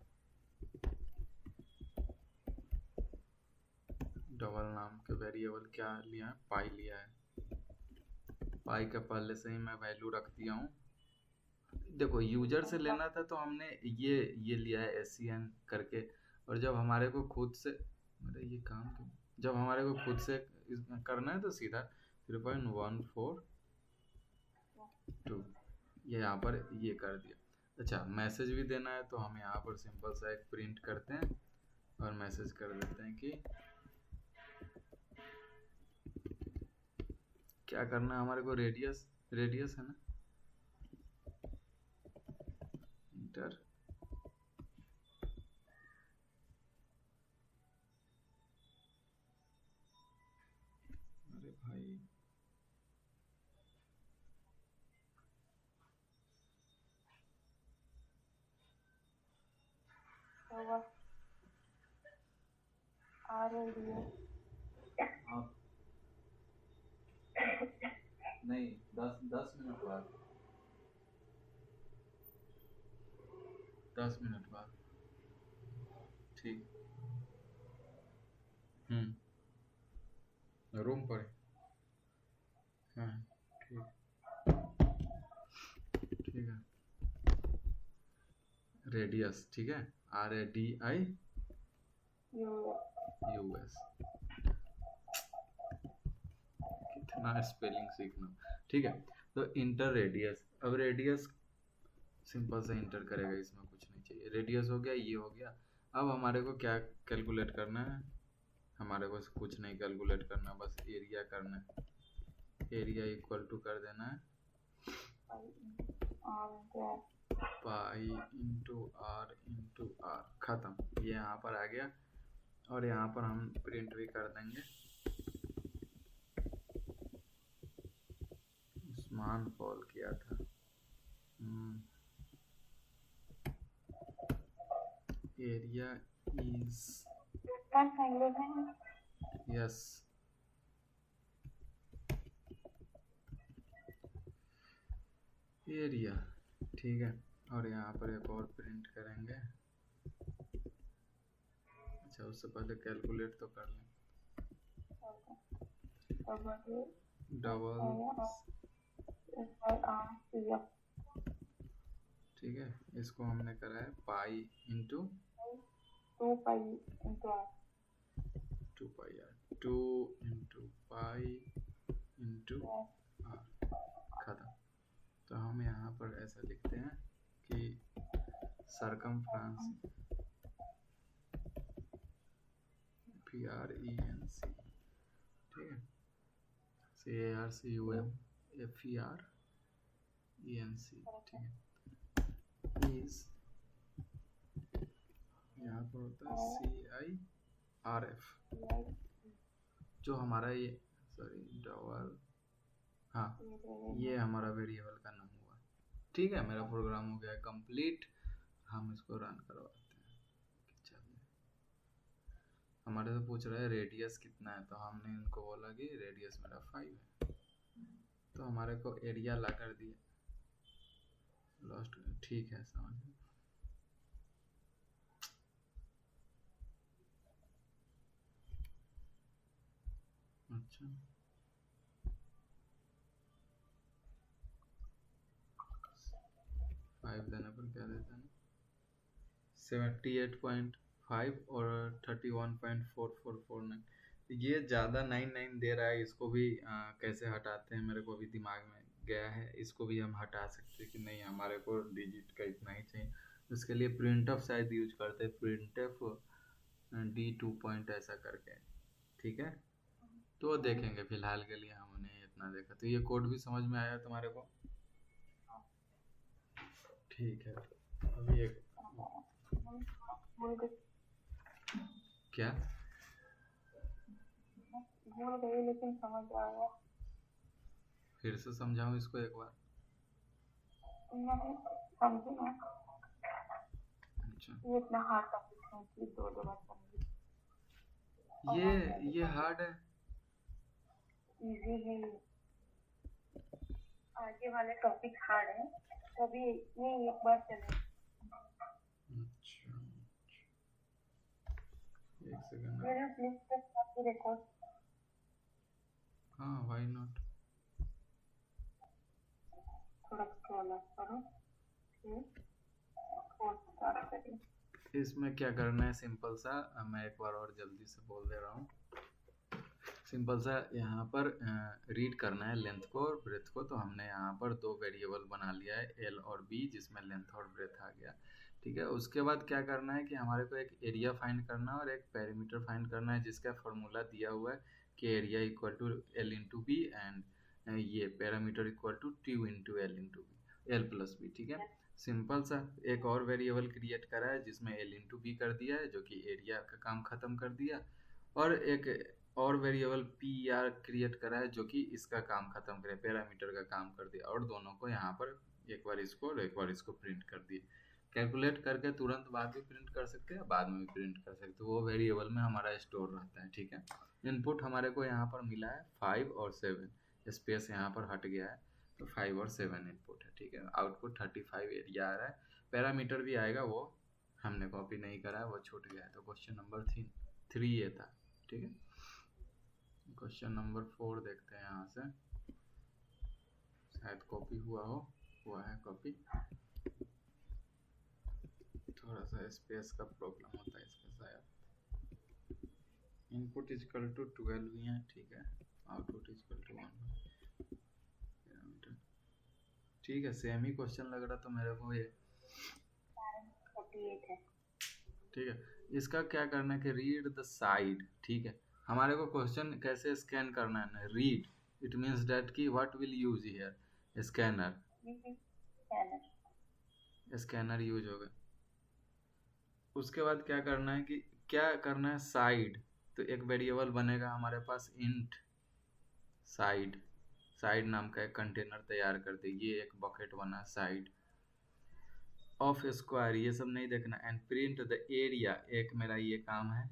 नाम के वेरिएबल क्या लिया है, पाई लिया है। पाई का पहले से ही मैं वैल्यू रख दिया हूँ। देखो यूजर से लेना था तो हमने ये लिया है scn करके। और जब हमारे को खुद से, अरे ये काम क्यों, जब हमारे को खुद से करना है तो सीधा 3.142 ये यहाँ पर ये कर दिया। अच्छा, मैसेज भी देना है तो हम यहाँ पर सिंपल सा एक प्रिंट करते हैं और मैसेज कर देते हैं कि क्या करना है हमारे को, रेडियस है ना, इंटर अरे भाई
तो बस आ रही है।
नहीं, 10 मिनट बाद, 10 मिनट बाद। ठीक, रूम पर। हाँ ठीक है, रेडियस। ठीक है, RADIUS। कितना स्पेलिंग सीखना। ठीक है, तो इंटर रेडियस। अब रेडियस सिंपल से इंटर करेगा, इसमें कुछ नहीं चाहिए। रेडियस हो गया, ये हो गया। अब हमारे को क्या कैलकुलेट करना है, हमारे को कुछ नहीं कैलकुलेट करना, बस एरिया करना है। एरिया इक्वल टू कर देना है पाई इंटू आर, खत्म। ये यहाँ पर आ गया और यहाँ पर हम प्रिंट भी कर देंगे उस्मान कॉल किया था। Area is yes, area. ठीक है, और यहाँ पर एक और प्रिंट करेंगे। अच्छा, उससे पहले कैलकुलेट तो कर लें। डबल, ठीक है, इसको हमने करा है pi into
2 pi into r,
2 pi r, 2 into pi into r, खत्म। तो हम यहाँ पर ऐसा लिखते हैं कि सरकमफ्रेंस FERENC, ठीक है, CARCUM FERENC, ठीक है, इज यहाँ पर होता है CIRF, जो हमारा ये सॉरी डबल, हाँ ये हमारा वेरिएबल का नाम हुआ। ठीक है, मेरा प्रोग्राम हो गया कंप्लीट। हम इसको रन करवाते हैं। चलिए, हमारे से पूछ रहा है रेडियस कितना है, तो हमने इनको बोला कि रेडियस मेरा 5 है, तो हमारे को एरिया ला कर दिया। लॉस्ट, ठीक है, समझ में। अच्छा, 5 देने पर क्या देता है, 78.5 और 31.4449। ये ज़्यादा 99 दे रहा है, इसको भी कैसे हटाते हैं, मेरे को अभी दिमाग में गया है। इसको भी हम हटा सकते हैं कि नहीं, हमारे को डिजिट का इतना ही चाहिए। उसके लिए प्रिंट ऑफ शायद यूज करते हैं, प्रिंट ऑफ D2 पॉइंट ऐसा करके, ठीक है। तो देखेंगे, फिलहाल के लिए हमने इतना देखा। तो ये कोड भी समझ में आया तुम्हारे को? ठीक है, अभी एक
भूल गई
क्या,
भूल गई लेकिन समझ आ गया।
फिर से समझाऊं इसको एक बार?
नहीं समझी ना,
अच्छा,
ये इतना हार्ड टॉपिक है कि दो दो बार समझी।
ये हार्ड है।
इजी है, आगे वाले टॉपिक हार्ड है, तभी ये एक बार चले।
अच्छा, एक सेकंड।
मेरे प्लीज कॉपी रिकॉर्ड।
हाँ, व्हाई नॉट।
थोड़ा स्क्रॉल अप करो, फिर कोर्स स्टार्ट करिए।
इसमें क्या करना है, सिंपल सा, मैं एक बार और जल्दी से बोल दे रहा हूँ। सिंपल सा, यहाँ पर रीड करना है लेंथ को और ब्रेथ को। तो हमने यहाँ पर दो वेरिएबल बना लिया है, एल और बी, जिसमें लेंथ और ब्रेथ आ गया, ठीक है। उसके बाद क्या करना है कि हमारे को एक एरिया फाइंड करना है और एक पेरीमीटर फाइंड करना है, जिसका फॉर्मूला दिया हुआ है कि area equal to L into B and ये parameter equal to two into L into B, L plus B, ठीक है। सिंपल सा एक और वेरिएबल क्रिएट करा है, जिसमें एल इंटू बी कर दिया है, जो कि एरिया का काम खत्म कर दिया। और एक और वेरिएबल पी आर क्रिएट करा है, जो कि इसका काम खत्म करे, पैरामीटर का काम कर दिया। और दोनों को यहाँ पर एक बार इसको और एक बार इसको प्रिंट कर दिए। कैलकुलेट करके तुरंत बाद भी प्रिंट कर सकते हैं, बाद में भी प्रिंट कर सकते हैं, वो वेरिएबल में हमारा स्टोर रहता है, ठीक है। इनपुट हमारे को यहाँ पर मिला है 5 और 7, स्पेस यहाँ पर हट गया है, तो 5 और 7 इनपुट है, ठीक है। आउटपुट 35 एरिया आ रहा है। पैरामीटर भी आएगा, वो हमने कॉपी नहीं करा है, वो छूट गया है। तो क्वेश्चन नंबर 3 ये था, ठीक है। क्वेश्चन नंबर 4 देखते हैं यहाँ से, शायद कॉपी हुआ है कॉपी। थोड़ा सा स्पेस का प्रॉब्लम होता है इसका शायद। इनपुट इजकल टू 12 ही है, ठीक है। आउटपुट इजकल टू 1, ठीक है। सेम ही क्वेश्चन लग रहा, तो मेरे को ये
48 है।
ठीक है। इसका क्या करना है कि रीड द साइड, ठीक है। हमारे को क्वेश्चन कैसे स्कैन करना है ना, रीड, इट मीन्स दैट कि what will use here, scanner, scanner use होगा। उसके बाद क्या करना है कि क्या करना है, साइड, तो एक वेरिएबल बनेगा हमारे पास इंट साइड, साइड नाम का एक कंटेनर तैयार कर दे। ये एक बकेट बना साइड ऑफ स्क्वायर, ये सब नहीं देखना। एंड प्रिंट द एरिया, एक मेरा ये काम है,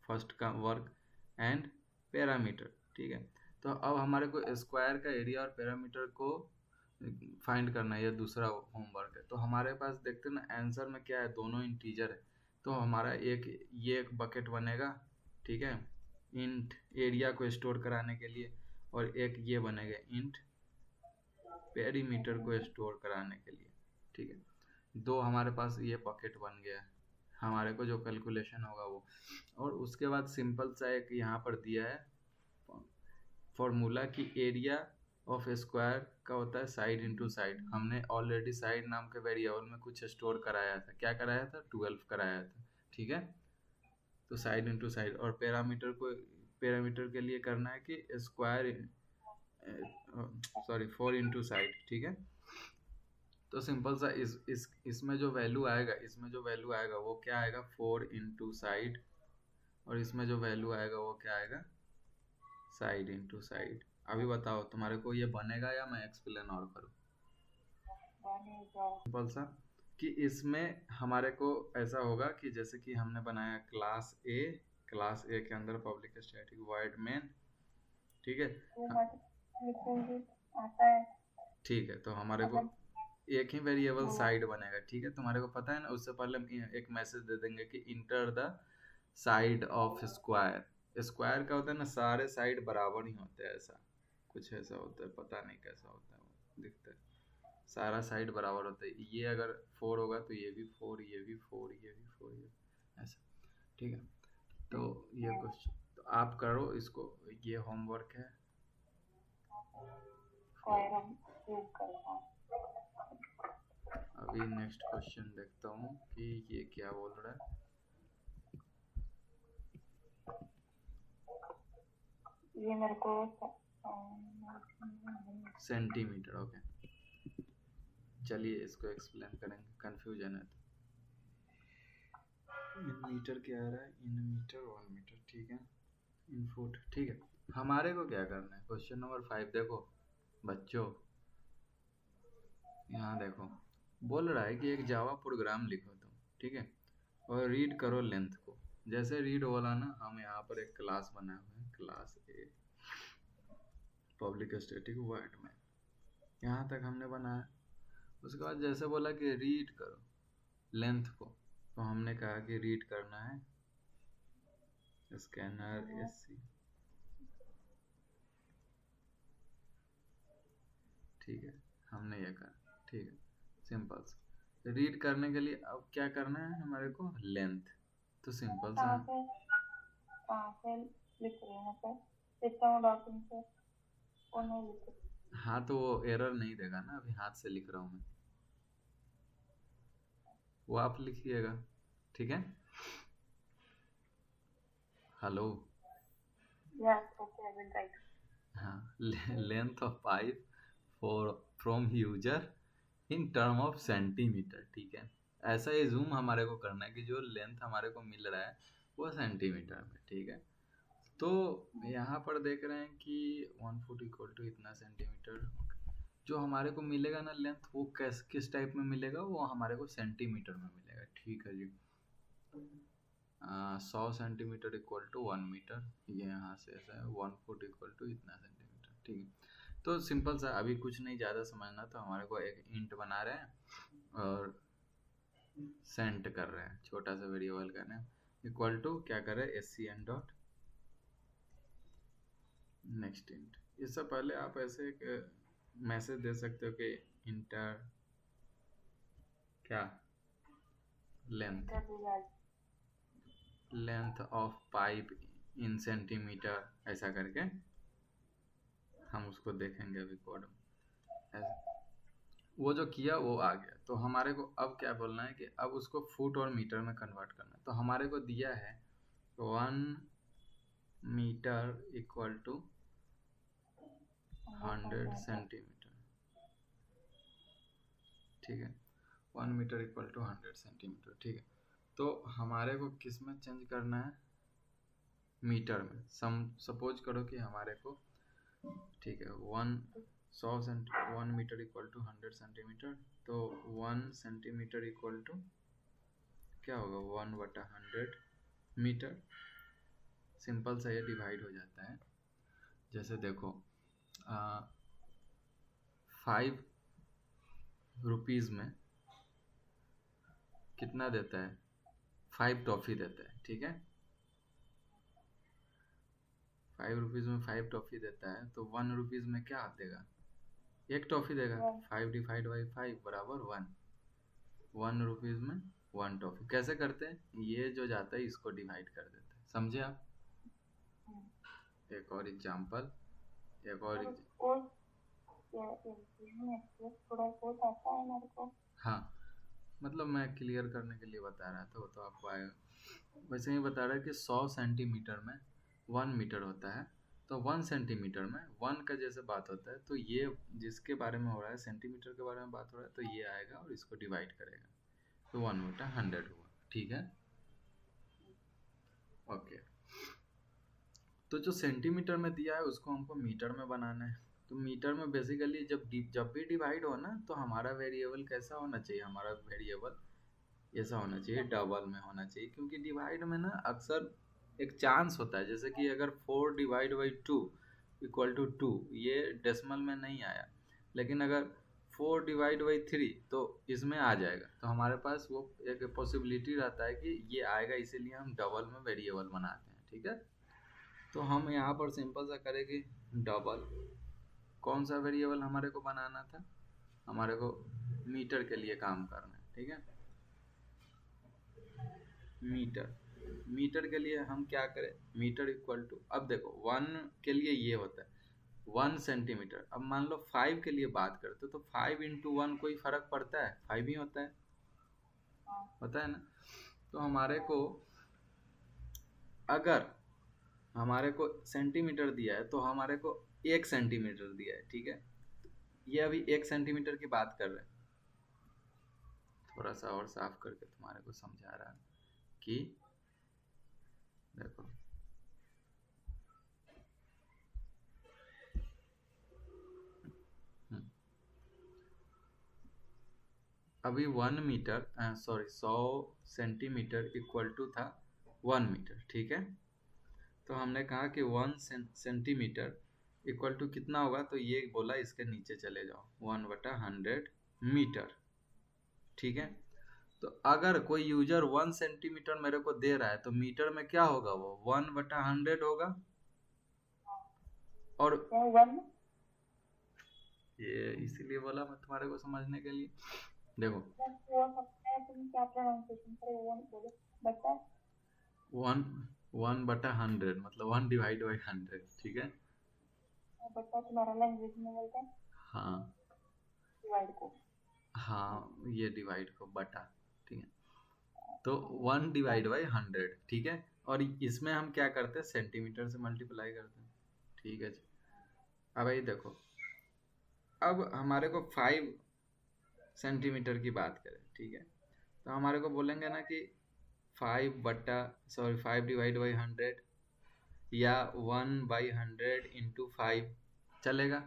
फर्स्ट का वर्क, एंड पैरामीटर, ठीक है। तो अब हमारे को स्क्वायर का एरिया और पैरामीटर को फाइंड करना है, ये दूसरा होमवर्क है। तो हमारे पास देखते हैं ना, आंसर में क्या है, दोनों इंटीजर है। तो हमारा ये एक बकेट बनेगा, ठीक है, इंट एरिया को स्टोर कराने के लिए, और एक ये बनेगा इंट पेरीमीटर को स्टोर कराने के लिए, ठीक है। दो हमारे पास ये पॉकेट बन गया है, हमारे को जो कैलकुलेशन होगा वो। और उसके बाद सिंपल सा एक यहाँ पर दिया है फॉर्मूला कि एरिया ऑफ स्क्वायर का होता है साइड इंटू साइड। हमने ऑलरेडी साइड नाम के वेरिएबल में कुछ स्टोर कराया था, क्या कराया था, 12 कराया था, ठीक है। तो साइड इंटू साइड, और पैरामीटर को, पैरामीटर के लिए करना है कि स्क्वायर, सॉरी 4 इंटू साइड, ठीक है। तो सिंपल सा इसमें जो वैल्यू आएगा, इसमें जो वैल्यू आएगा वो क्या आएगा, 4 इंटू साइड, और इसमें जो वैल्यू आएगा वो क्या आएगा, साइड इंटू साइड। अभी बताओ तुम्हारे को ये बनेगा या मैं एक्सप्लेन और करूँ? सिंपल सा कि इसमें हमारे को ऐसा होगा कि जैसे कि हमने बनाया क्लास ए के अंदर पब्लिक स्टैटिक वॉइड मेन, ठीक है।
आता है
ठीक है, तो हमारे को एक ही वेरिएबल साइड बनेगा, ठीक है। तुम्हारे को पता है ना, उससे पहले हम एक मैसेज दे देंगे कि enter the side of square. Square का होता है ना, सारे साइड बराबर ही होते हैं, ऐसा कुछ ऐसा होता है, पता नहीं कैसा होता है, वो दिखता है सारा साइड बराबर होता है। ये अगर 4 होगा तो ये भी 4, ये भी 4, ये भी 4, ये ऐसा, ठीक है। तो ये क्वेश्चन तो आप करो इसको, ये होमवर्क है। अभी नेक्स्ट क्वेश्चन देखता हूँ कि ये क्या बोल रहा है।
ये मेरे को
सेंटीमीटर, ओके। चलिए इसको एक्सप्लेन करेंगे, कंफ्यूजन है तो। इन मीटर क्या आ रहा है, इन मीटर 1 मीटर, ठीक है। इन फुट, ठीक है। हमारे को क्या करना है, क्वेश्चन नंबर 5 देखो बच्चों, यहाँ देखो बोल रहा है कि एक जावा प्रोग्राम लिखो तुम, ठीक है, और रीड करो लेंथ को। जैसे रीड बोला ना, हम यहाँ पर एक क्लास बनाए हुए हैं, class a public static void में, यहाँ तक हमने बनाया। उसके बाद जैसे बोला कि रीड करो लेंथ को, तो हमने कहा कि रीड करना है स्कैनर एससी, ठीक है, हमने ये कहा, ठीक है, सिंपल सा। रीड करने के लिए अब क्या करना है हमारे को, लेंथ, तो सिंपल सा
लिख रही हूँ सिस्टम डॉक्यूमेंट से वो नहीं लिख रही।
हाँ, तो वो एरर नहीं देगा ना, अभी हाथ से लिख रहा हूँ मैं, वो आप लिखिएगा, ठीक है। Hello,
Yes, okay, I will write.
हाँ, length of pipe for from user in term of centimetre, ठीक है। ऐसा ही जूम हमारे को करना है कि जो लेंथ हमारे को मिल रहा है वो सेंटीमीटर में, ठीक है। तो यहाँ पर देख रहे हैं कि 1 फुट इक्वल टू इतना सेंटीमीटर, जो हमारे को मिलेगा ना लेंथ, वो किस टाइप में मिलेगा, वो हमारे को सेंटीमीटर में मिलेगा, ठीक है जी। 100 सेंटीमीटर इक्वल टू 1 मीटर, ये यहाँ से ऐसा है, 1 फुट इक्वल टू इतना सेंटीमीटर, ठीक है। तो सिंपल सा, अभी कुछ नहीं ज़्यादा समझना, तो हमारे को एक इंट बना रहे हैं और सेंट कर रहे हैं, छोटा सा वेरिएबल का नाम, इक्वल टू क्या कर रहे हैं, scn डॉट नेक्स्ट इंट। इससे पहले आप ऐसे एक मैसेज दे सकते हो कि इंटर क्या length of pipe in centimetre, ऐसा करके हम उसको देखेंगे अभी कोड में। वो जो किया वो आ गया, तो हमारे को अब क्या बोलना है कि अब उसको फुट और मीटर में कन्वर्ट करना है। तो हमारे को दिया है 1 मीटर इक्वल टू 100 सेंटीमीटर, ठीक है। 1 मीटर इक्वल टू 100 सेंटीमीटर, ठीक है। तो हमारे को किस में चेंज करना है, मीटर में। सपोज करो कि हमारे को, ठीक है, 1 मीटर इक्वल टू 100 सेंटीमीटर, तो 1 सेंटीमीटर इक्वल टू क्या होगा, 1/100 मीटर। सिंपल सा ये डिवाइड हो जाता है। जैसे देखो 5 रुपीज़ में कितना देता है, 5 टॉफ़ी देता है, ठीक है। 5 रुपीज़ में 5 टॉफ़ी देता है, तो 1 रुपीज़ में क्या देगा, एक टॉफ़ी देगा। 5 डिवाइड बाई 5 बराबर 1, 1 रुपीज़ में 1 टॉफ़ी। कैसे करते हैं, ये जो जाता है इसको डिवाइड कर देते हैं, समझे आप। एक और एग्जांपल, एक और हाँ, मतलब मैं क्लियर करने के लिए बता रहा था, वो तो आपको आएगा। वैसे ही बता रहा है कि 100 सेंटीमीटर में 1 मीटर होता है, तो 1 सेंटीमीटर में 1 का जैसे बात होता है, तो ये जिसके बारे में हो रहा है, सेंटीमीटर के बारे में बात हो रहा है, तो ये आएगा और इसको डिवाइड करेगा, तो 1/100 हुआ, ठीक है। ओके, तो जो सेंटीमीटर में दिया है उसको हमको मीटर में बनाना है। तो मीटर में बेसिकली जब भी डिवाइड हो ना, तो हमारा वेरिएबल कैसा होना चाहिए, हमारा वेरिएबल ऐसा होना चाहिए, डबल में होना चाहिए। क्योंकि डिवाइड में ना अक्सर एक चांस होता है, जैसे कि अगर 4/2 ये डेसिमल में नहीं आया, लेकिन अगर 4/3 तो इसमें आ जाएगा। तो हमारे पास वो एक पॉसिबिलिटी रहता है कि ये आएगा, इसीलिए हम डबल में वेरिएबल बनाते हैं। ठीक है, तो हम यहाँ पर सिंपल सा करेंगे डबल। कौन सा वेरिएबल हमारे को बनाना था, हमारे को मीटर के लिए काम करना है। ठीक है, मीटर के लिए हम क्या करें, मीटर इक्वल टू, अब देखो 1 के लिए ये होता है 1 सेंटीमीटर। अब मान लो 5 के लिए बात करते तो 5 × 1 कोई फर्क पड़ता है, 5 ही होता है, होता है ना। तो हमारे को अगर हमारे को सेंटीमीटर दिया है तो हमारे को 1 सेंटीमीटर दिया है। ठीक है, ये अभी 1 सेंटीमीटर की बात कर रहे हैं। थोड़ा सा और साफ करके तुम्हारे को समझा रहा है कि देखो, अभी 1 सेंटीमीटर इक्वल टू था 1 मीटर। ठीक है, तो हमने कहा कि 1 सेंटीमीटर इक्वल टू कितना होगा, तो ये बोला इसके नीचे चले जाओ, 1/100 मीटर। ठीक है, तो अगर कोई यूजर 1 सेंटीमीटर मेरे को दे रहा है तो मीटर में क्या होगा, वो 1/100 होगा। और ये इसीलिए बोला मैं तुम्हारे को समझने के लिए। देखो 1/100 मतलब 1/100। ठीक है,
तुम्हारा लैंग्वेज में बोलते हैं
हाँ
डिवाइड को।
हाँ, ये डिवाइड को बटा। ठीक है, तो 1/100। ठीक है, और इसमें हम क्या करते हैं, सेंटीमीटर से मल्टीप्लाई करते हैं। ठीक है जी, अब ये देखो, अब हमारे को 5 सेंटीमीटर की बात करें। ठीक है, तो हमारे को बोलेंगे ना कि 5/100 या 1/100 × 5 चलेगा।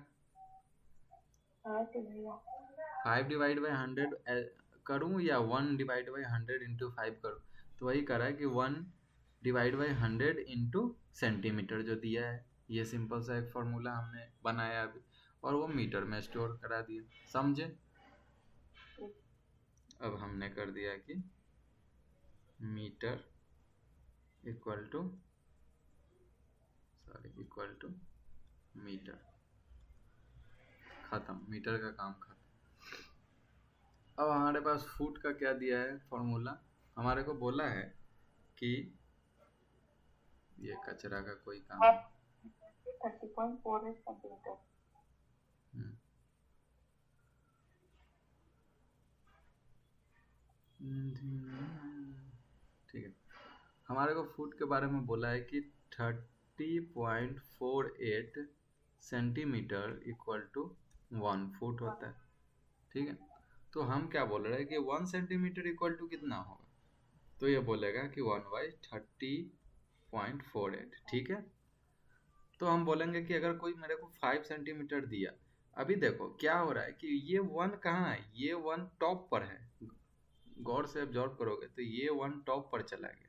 5/100 करूँ या 1/100 × 5 करूँ, तो वही करा है कि 1/100 × सेंटीमीटर जो दिया है, ये सिंपल सा एक फॉर्मूला हमने बनाया अभी, और वो मीटर में स्टोर करा दिया। समझे? अब हमने कर दिया कि मीटर इक्वल टू मीटर, खत्म, मीटर का काम खत्म। अब हमारे पास फुट का क्या दिया है फॉर्मूला, हमारे को बोला है कि ये कचरा का कोई काम नहीं।
30.48 सेंटीमीटर।
ठीक है, हमारे को फुट के बारे में बोला है कि 30.48 सेंटीमीटर इक्वल टू 1 फुट होता है। ठीक है, तो हम क्या बोल रहे हैं कि 1 सेंटीमीटर इक्वल टू कितना होगा, तो ये बोलेगा कि 1/30.48। ठीक है, तो हम बोलेंगे कि अगर कोई मेरे को 5 सेंटीमीटर दिया, अभी देखो क्या हो रहा है कि ये 1 कहाँ है, ये 1 टॉप पर है, गौर से ऑब्जर्व करोगे तो ये 1 टॉप पर चला गया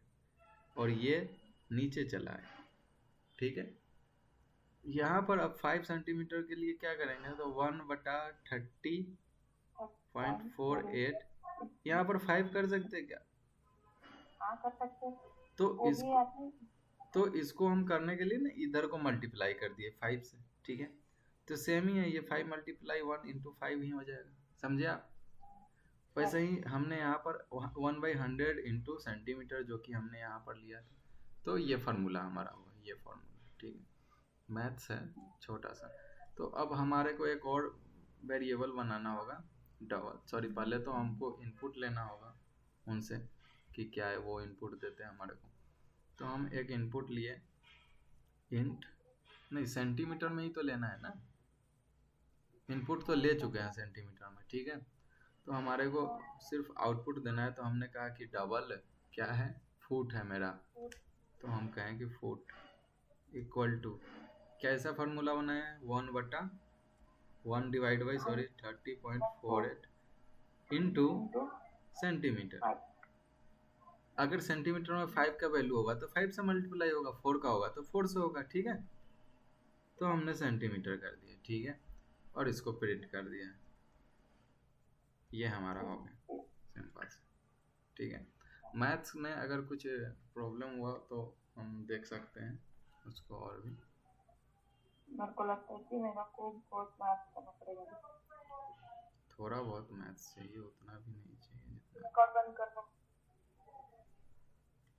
और ये नीचे चला है। ठीक है, यहाँ पर अब 5 सेंटीमीटर के लिए क्या करेंगे, तो 1/30.48 यहाँ पर 5 कर सकते हैं क्या?
हाँ कर सकते।
तो इसको हम करने के लिए ना इधर को मल्टीप्लाई कर दिए 5 से। ठीक है, तो सेम ही है, ये 5 × 1 × 5 ही हो जाएगा। समझे आप? वैसे ही हमने यहाँ पर 1/100 × सेंटीमीटर जो कि हमने यहाँ पर लिया था, तो ये फार्मूला हमारा हुआ, ये फार्मूला। ठीक है, मैथ्स है छोटा सा। तो अब हमारे को एक और वेरिएबल बनाना होगा डबल। पहले तो हमको इनपुट लेना होगा उनसे कि क्या है, वो इनपुट देते हैं हमारे को। तो हम एक इनपुट लिए, इंट नहीं, सेंटीमीटर में ही तो लेना है ना, इनपुट तो ले चुके हैं सेंटीमीटर में। ठीक है, तो हमारे को सिर्फ आउटपुट देना है, तो हमने कहा कि डबल क्या है, फुट है मेरा, तो हम कहें कि फुट इक्वल टू, कैसा फार्मूला बनाया है, 1/100 1 divide by sorry 30.48 into
into
centimetre.
5।
अगर सेंटीमीटर में 5 का वैल्यू होगा तो 5 से मल्टीप्लाई होगा, 4 का होगा तो 4 से होगा, ठीक है। तो हमने सेंटीमीटर कर दिया, ठीक है, और इसको प्रिंट कर दिया। ये हमारा हो गया सिंपल से, ठीक है। मैथ्स में अगर कुछ प्रॉब्लम हुआ तो हम देख सकते हैं उसको और भी।
मेरे को लगता है कि मेरा को बहुत मैथ करना पड़ेगा।
थोड़ा बहुत मैथ्स चाहिए, उतना भी नहीं चाहिए जितना।
रिकॉर्ड बंद कर दो।